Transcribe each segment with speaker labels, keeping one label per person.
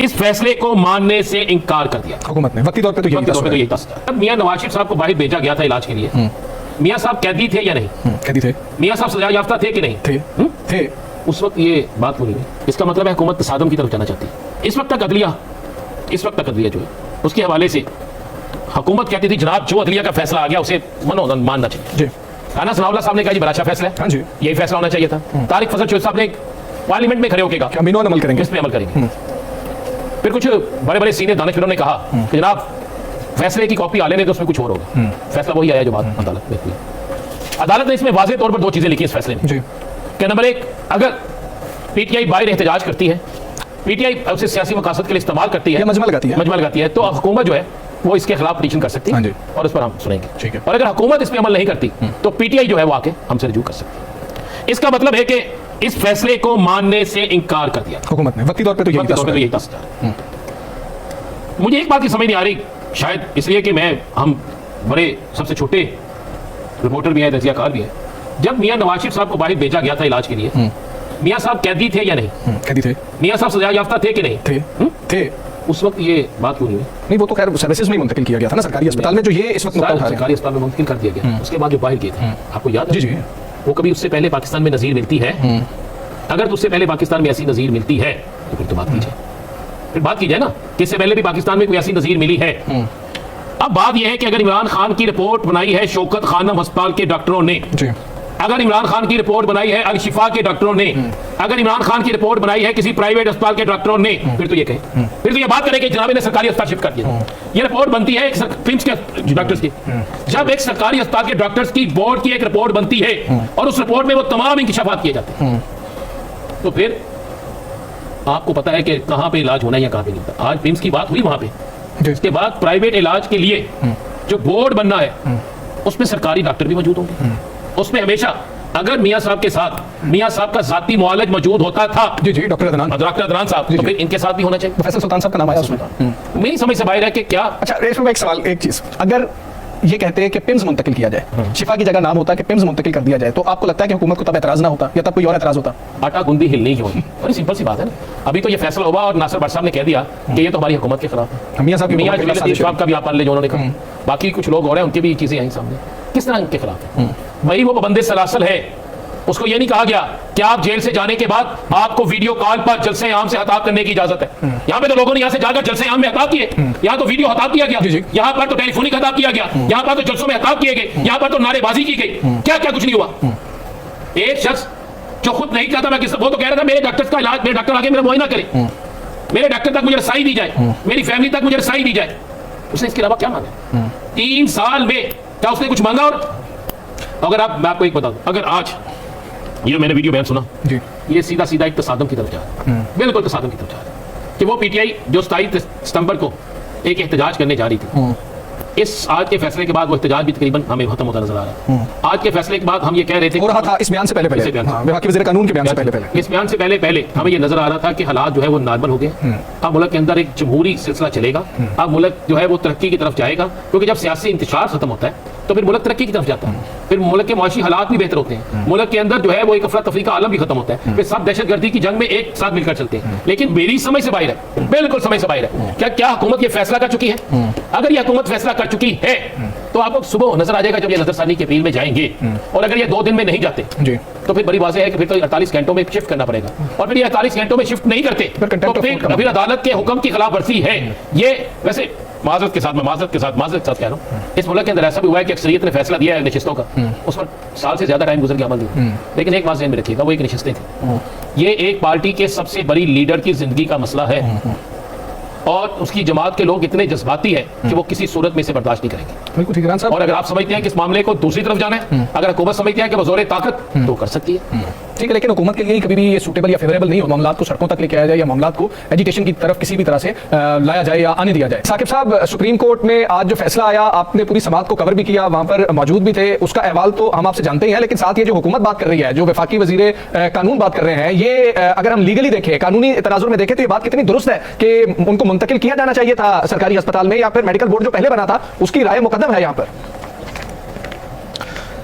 Speaker 1: इस फैसले को मानने से इनकार कर दिया
Speaker 2: हुकूमत ने वक्ती तौर पे तो यही था।
Speaker 1: अब मियां नवाज शरीफ साहब को बाहर भेजा गया था इलाज के लिए। मियां साहब कैदी थे या नहीं?
Speaker 2: कैदी थे।
Speaker 1: मियां साहब सजा याफ्ता थे कि नहीं
Speaker 2: थे।
Speaker 1: उस वक्त ये बात बोली गई। इसका मतलब है हुकूमत तसादम की तरफ जाना चाहती है। इस वक्त तक अदलिया जो है उसके हवाले से हुकूमत कहती थी जनाब जो अदलिया का फैसला आ गया उसे मानना चाहिए। राना सनाउल्लाह साहब ने कहा जी बड़ा अच्छा फैसला है, यही फैसला होना चाहिए था। तारिक फजल चौधरी साहब ने पार्लियामेंट में खड़े होकर कहा
Speaker 2: अमल करेंगे,
Speaker 1: इस पे अमल करेंगे। फिर कुछ बड़े बड़े सीनियर दानिशवरों ने कहा कि जनाब फैसले की कॉपी आ लेने तो उसमें कुछ और होगा। फैसला वही आया जो बात अदालत में हुई। अदालत ने इसमें वाज़ेह तौर पर दो चीजें लिखी इस फैसले में कि नंबर एक, अगर पीटीआई बाहर एहतजाज करती है, पीटीआई उसे सियासी मकासद के लिए इस्तेमाल करती है, मजमा लगाती है, तो हुकूमत जो है वो इसके खिलाफ पिटीशन कर सकती है और उस पर हम सुनेंगे। और अगर हुकूमत इस पर अमल नहीं करती तो पीटीआई जो है वो आके हमसे रजू कर सकती है। इसका मतलब है कि इस फैसले को मानने से इनकार कर दिया
Speaker 2: हुकूमत ने वक्ती तौर पे तो यही था।
Speaker 1: मुझे एक बात की समझ नहीं आ रही, शायद इसलिए कि हम बड़े सबसे छोटे रिपोर्टर भी हैं, तजियाकार भी हैं। जब मियां नवाज शरीफ साहब को बाहर भेजा गया था इलाज के लिए, मियां साहब कैदी थे या नहीं?
Speaker 2: कैदी थे।
Speaker 1: मियां साहब सजा याफ्ता थे कि नहीं?
Speaker 2: थे।
Speaker 1: उस वक्त ये बात क्यों हुई?
Speaker 2: नहीं, वो तो खैर सर्विसेज में मुंतकिल किया गया था ना सरकारी अस्पताल में, जो ये इस वक्त
Speaker 1: सरकारी अस्पताल में मुंतकिल कर दिया गया। उसके बाद जो बाहर गए थे, आपको याद है?
Speaker 2: जी।
Speaker 1: वो कभी उससे पहले पाकिस्तान में नजीर मिलती है? अगर तो उससे पहले पाकिस्तान में ऐसी नजीर मिलती है तो फिर तो बात कीजिए, फिर बात कीजिए ना कि इससे पहले भी पाकिस्तान में कोई ऐसी नजीर मिली है। अब बात यह है कि अगर इमरान खान की रिपोर्ट बनाई है शौकत खानम अस्पताल के डॉक्टरों ने, अगर इमरान खान की रिपोर्ट बनाई है अल शिफा के डॉक्टरों ने, अगर इमरान खान की रिपोर्ट बनाई है किसी प्राइवेट अस्पताल के डॉक्टरों ने, फिर तो ये कहें, फिर तो ये बात करें कि जनाब ने सरकारी अस्पताल शिफ्ट कर दिया। ये रिपोर्ट बनती है फिम्स के डॉक्टर्स की। जब एक सरकारी अस्पताल के डॉक्टर्स की बोर्ड की एक रिपोर्ट बनती है और उस रिपोर्ट में वो तमाम इंकिशाफात किए जाते हैं, तो फिर आपको पता है कि कहां पे इलाज होना है या कहां पे नहीं होता। आज फिम्स की बात हुई वहां पे, उसके बाद प्राइवेट इलाज के लिए जो बोर्ड बनना है उसमें सरकारी डॉक्टर भी मौजूद होंगे। उसमें हमेशा अगर मियां साहब के साथ मियां साहब का जाती मुआलिज मौजूद होता था, डॉक्टर अदनान साहब, तो फिर इनके साथ भी होना चाहिए।
Speaker 2: फैसल सुल्तान साहब का नाम आया उसमें।
Speaker 1: मेरी समझ से बाहर है कि क्या।
Speaker 2: अच्छा, रेशमा, एक सवाल, एक चीज, अगर ये कहते हैं कि पिम्स मुंतकिल किया जाए, शिफा की जगह नाम होता है कि पिम्स मुंतकिल कर दिया जाए, तो आपको लगता है कि हुकूमत को तब एतराज ना होता या तब कोई और एतराज होता?
Speaker 1: आटा गुंदी हिलनी ही होगी। बड़ी सिंपल सी बात है ना। अभी तो ये फैसला हुआ और नासिर भट्ट साहब ने कह दिया कि ये तो हमारी हुकूमत के खिलाफ है। मियां साहब का भी आप मान ले जो उन्होंने कहा, बाकी कुछ लोग और हैं उनकी भी चीजें आई सामने। किस तरह इनके खिलाफ है? भाई वो बंदे सलासल है, उसको ये नहीं कहा गया कि आप जेल से जाने के बाद आपको वीडियो कॉल पर जलसे आम से हताब करने की इजाजत है। यहाँ पे तो लोगों ने यहाँ से जाकर जलसे आम में हताब किए, यहाँ तो वीडियो हताब किया गया, यहाँ पर तो टेलीफोनिक हताब किया गया, यहाँ पर तो जलसों में हताब किए गए, यहाँ पर तो नारेबाजी की गई। क्या क्या कुछ नहीं हुआ। एक शख्स जो खुद नहीं चाहता, वो तो कह रहा था मेरे डॉक्टर का इलाज, मेरे डॉक्टर आगे मेरा मुआयना करे, मेरे डॉक्टर तक मुझे रसाई दी जाए, मेरी फैमिली तक मुझे रसाई दी जाए। उसने इसके अलावा क्या मांगा? 3 साल में क्या उसने कुछ मांगा? और अगर मैं आपको एक बता दूं, अगर आज ये मैंने वीडियो बयान सुना, ये सीधा सीधा एक तसादम की तरफ जा रहा है, बिल्कुल तसादम की तरफ जा रहा है कि वो पीटीआई जो 27 सितंबर को एक एहतजाज करने जा रही थी, इस आज के फैसले के बाद वो एहतजाज भी तकरीबन हमें खत्म होता नजर आ रहा है। आज के फैसले के बाद हम ये कह रहे थे, हो रहा था इस बयान से पहले वज़ीर कानून के बयान से पहले, इस बयान से पहले हमें ये नजर आ रहा था कि हालात जो है वो नॉर्मल हो गए। अब मुल्क के अंदर एक जमहूरी सिलसिला चलेगा, अब मुल्क जो है वो तरक्की की तरफ जाएगा, क्योंकि जब सियासी इंतशार खत्म होता है तो फिर मुल्क तरक्की की तरफ जाता है, फिर मुल्क के माशी हालात भी बेहतर होते हैं, मुल्क के अंदर जो है वो एक अफरा तफरी का आलम भी खत्म होता है, फिर सब दहशतगर्दी की जंग में एक साथ मिलकर चलते हैं। लेकिन मेरी समझ से बाहर है, बिल्कुल समझ से बाहर है। क्या हुकूमत ये फैसला कर चुकी है? अगर ये हुकूमत फैसला कर चुकी है तो आपको सुबह नजर आ जाएगा जब ये नजरसानी की अपील में जाएंगे, और अगर ये 2 दिन में नहीं जाते तो फिर बड़ी वाज़ेह है कि फिर तो 48 घंटों में शिफ्ट करना पड़ेगा, और फिर ये 48 घंटों में शिफ्ट नहीं करते तो फिर अदालत के हुक्म की खिलाफ वर्जी है। ये वैसे माजरत के साथ कह रहा हूँ, इस मुल्क के अंदर ऐसा भी हुआ है कि अक्सरियत ने फैसला दिया है नशिस्तों का, उस पर साल से ज्यादा टाइम गुजर गया, अमल नहीं। लेकिन एक बात ज़हन में रखिएगा, वो एक नशिस्तें थी, ये एक पार्टी के सबसे बड़ी लीडर की जिंदगी का मसला है, और उसकी जमात के लोग इतने जज्बाती है कि वो किसी सूरत में से बर्दाश्त नहीं करेंगे। बिल्कुल ठीक है साहब। और अगर आप समझते हैं कि इस मामले को दूसरी तरफ जाना है, अगर हुकूमत समझती है कि बज़ोर ताकत तो कर सकती है, ठीक है, लेकिन हुकूमत के लिए कभी भी ये सूटेबल या फेवरेबल नहीं हो मामला को सड़कों तक लेके आया जाए या मामला को एजुकेशन की तरफ किसी भी तरह से लाया जाए या आने दिया जाए। साकिब साहब, सुप्रीम कोर्ट में आज जो फैसला आया, आपने पूरी समात को कवर भी किया, वहां पर मौजूद भी थे, उसका अहवाल तो हम आपसे जानते ही हैं, लेकिन साथ ये जो हुकूमत बात कर रही है, जो वफाकी वजीर कानून बात कर रहे हैं, ये अगर हम लीगली देखें, कानूनी तनाजुर में देखें, तो ये बात कितनी दुरुस्त है कि उनको मुंतकिल किया जाना चाहिए था सरकारी अस्पताल में, या फिर मेडिकल बोर्ड जो पहले बना था उसकी राय मुकद्दम है यहाँ पर?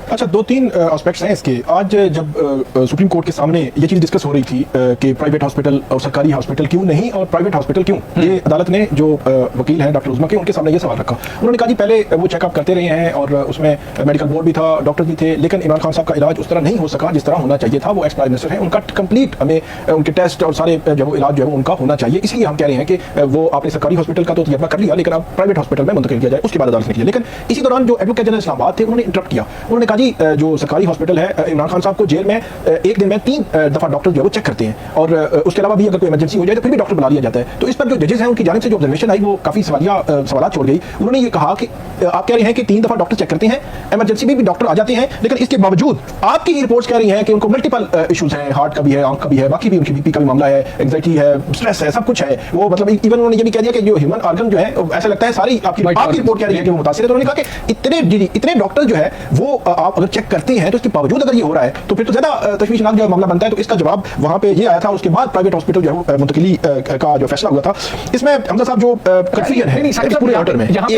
Speaker 3: अच्छा, 2-3 एस्पेक्ट्स हैं इसके। आज जब सुप्रीम कोर्ट के सामने ये चीज डिस्कस हो रही थी कि प्राइवेट हॉस्पिटल और सरकारी हॉस्पिटल क्यों नहीं और प्राइवेट हॉस्पिटल क्यों, ये अदालत ने जो वकील हैं डॉक्टर उस्मा के, उनके सामने ये सवाल रखा। उन्होंने कहा जी पहले वो चेकअप करते रहे हैं और उसमें मेडिकल बोर्ड भी था, डॉक्टर भी थे, लेकिन इमरान खान साहब का इलाज उस तरह नहीं हो सका जिस तरह होना चाहिए था। वो एक्स प्राइम मिनिस्टर है, उनका कंप्लीट हमें उनके टेस्ट और सारे जो इलाज जो है उनका होना चाहिए। इसलिए हम कह रहे हैं कि वो आपने सरकारी हॉस्पिटल का तो तजर्बा कर लिया, लेकिन अब प्राइवेट हॉस्पिटल में मुंतकिल किया जाए, उसके बाद अदालत ने किया। लेकिन इसी दौरान जो एडवोकेट जनरल इस्लामाबाद थे उन्होंने इंटरप्ट किया। उन्होंने कहा जी जो सरकारी हॉस्पिटल है, इमरान खान साहब को जेल में एक दिन में 3 दफा डॉक्टर जो है वो चेक करते हैं और उसके अलावा भी अगर कोई इमरजेंसी हो जाए तो फिर भी डॉक्टर बुला लिया जाता है। तो इस पर जो जजेस हैं उनकी जानिब से जो ऑब्जर्वेशन आई वो काफी सवाल छोड़ गई। उन्होंने ये कहा कि आप कह रहे हैं कि 3 दफा डॉक्टर चेक करते हैं, इमरजेंसी में भी डॉक्टर आ जाते हैं, लेकिन इसके बावजूद आपकी रिपोर्ट्स कह रही हैं कि उनको मल्टीपल इश्यूज हैं, हार्ट का भी है, आंख का भी है, बाकी भी उनकी बीपी का भी मामला है, एंग्जाइटी है, स्ट्रेस है, सब कुछ है। वो मतलब इवन उन्होंने ये भी कह दिया कि जो ह्यूमन ऑर्गन जो है ऐसा लगता है सारी आपकी रिपोर्ट कह रही है कि वो मुतासिर है। तो उन्होंने कहा कि इतने डॉक्टर जो है वो आप अगर चेक करते हैं तो इसके बावजूद अगर ये हो रहा है तो फिर तो ज्यादा तशवीशनाक जो मामला बनता है। तो इसका जवाब वहां पे ये आया था। उसके बाद प्राइवेट हॉस्पिटल जो है मुंतकिली का जो फैसला हुआ था, इसमें हमजा साहब जो कंफ्यूजन है पूरे ऑर्डर में
Speaker 2: यहाँ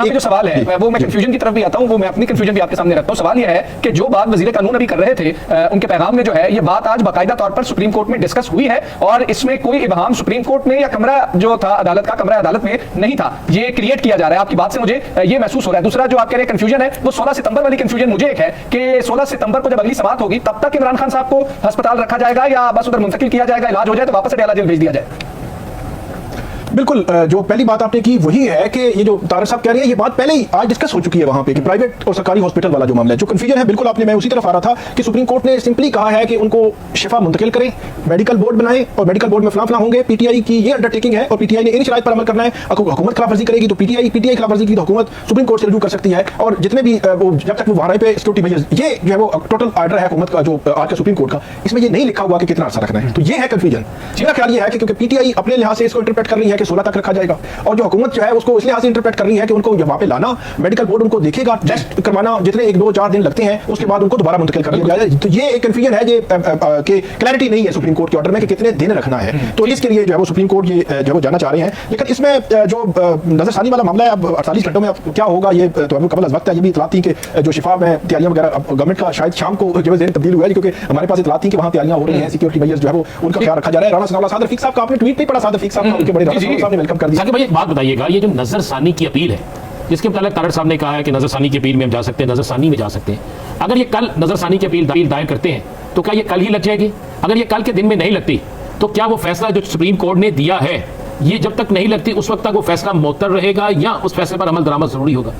Speaker 2: पे जो सवाल है वो मैं कंफ्यूजन की तरफ भी आता हूँ, वो मैं अपनी कंफ्यूजन भी आपके सामने रखता हूँ। सवाल यह है कि जो बात वजीर कानून अभी कर रहे थे उनके पैगाम में जो है ये बात आज बाकायदा तौर पर सुप्रीम कोर्ट में डिस्कस हुई है और इसमें कोई इबहाम सुप्रीम कोर्ट में या कमरा जो था अदालत का, कमरा अदालत में नहीं था। ये क्रिएट किया जा रहा है, आपकी बात से मुझे ये महसूस हो रहा है। दूसरा जो आप कह रहे हैं कंफ्यूजन है वो 16 सितंबर वाली कंफ्यूजन मुझे एक है कि 16 सितंबर को जब अगली समाअत होगी तब तक इमरान खान साहब को अस्पताल रखा जाएगा या बस उधर मुंतकिल किया जाएगा, इलाज हो जाए तो वापस अडयाला जेल भेज दिया जाए।
Speaker 3: बिल्कुल, जो पहली बात आपने की वही है कि ये जो तारक साहब कह रहे हैं ये बात पहले ही आज डिस्कस हो चुकी है वहां पे कि प्राइवेट और सरकारी हॉस्पिटल वाला जो मामला है, जो कंफ्यूजन है, बिल्कुल आपने, मैं उसी तरफ आ रहा था कि सुप्रीम कोर्ट ने सिंपली कहा है कि उनको शिफा मुंतकिल करें, मेडिकल बोर्ड बनाएं और मेडिकल बोर्ड में फलां होंगे। पीटीआई की ये अंडरटेकिंग है और पीटीआई ने इन शराइत पर अमल करना है। हुकूमत खिलाफवर्जी करेगी तो पीटीआई खिलाफवर्जी की तो हुकूमत सुप्रीम कोर्ट से रजू कर सकती है और जितने भी जब तक वो वहां पे सिक्योरिटी मेजर्स, ये जो है वो टोटल ऑर्डर है हुकूमत का जो आज का सुप्रीम कोर्ट का, इसमें ये नहीं लिखा हुआ कि कितना अर्सा रखना है। तो ये है कंफ्यूजन। मेरा ख्याल ये है कि क्योंकि पीटीआई अपने लिहाज से इसको इंटरप्रेट कर रही है कि 16 तक रखा जाएगा और जो हुकूमत जो है उसको इस लिहाज से इंटरप्रेट कर रही है कि उनको वहां पे लाना, मेडिकल बोर्ड उनको देखेगा, टेस्ट करवाना, जितने 1-2-4 दिन लगते हैं उसके बाद उनको दोबारा मुंतकिल कर दिया जाएगा। तो ये एक कंफ्यूजन है कि क्लैरिटी नहीं है सुप्रीम कोर्ट के ऑर्डर में कि कितने दिन रखना है। तो इसके लिए जो है वो सुप्रीम कोर्ट ये जो जाना चाह रहे हैं। लेकिन इसमें जो नजरसानी वाला मामला है, अब 48 घंटों में क्या होगा ये तो अभी कबल वक्त है। ये भी इतलात थी कि जो शिफा में तैयारियां वगैरह गवर्नमेंट का शायद शाम को जो है तब्दील हुआ है क्योंकि हमारे पास इतलात थी कि वहां तैयारियां हो रही हैं, सिक्योरिटी मेजर्स जो है वो उनका ख्याल रखा जा रहा है। राणा सनाउल्लाह साद रफीक साहब का आपने ट्वीट नहीं पढ़ा? साद रफीक साहब का उनके बड़े राणा साहब ने वेलकम कर दिया।
Speaker 1: भाई एक बात बताइएगा, ये जो नजरसानी की अपील है जिसके मुताबिक तारड़ साहब ने कहा है कि नजरसानी की अपील में हम जा सकते हैं, नजरसानी में जा सकते हैं, अगर ये कल नजरसानी की अपील दायर करते हैं तो क्या ये कल ही लग जाएगी? अगर ये कल के दिन में नहीं लगती तो क्या वो फैसला जो सुप्रीम कोर्ट ने दिया है ये जब तक नहीं लगती उस वक्त तक वो फैसला मुअत्तर रहेगा या उस फैसले पर अमल दरामद जरूरी होगा?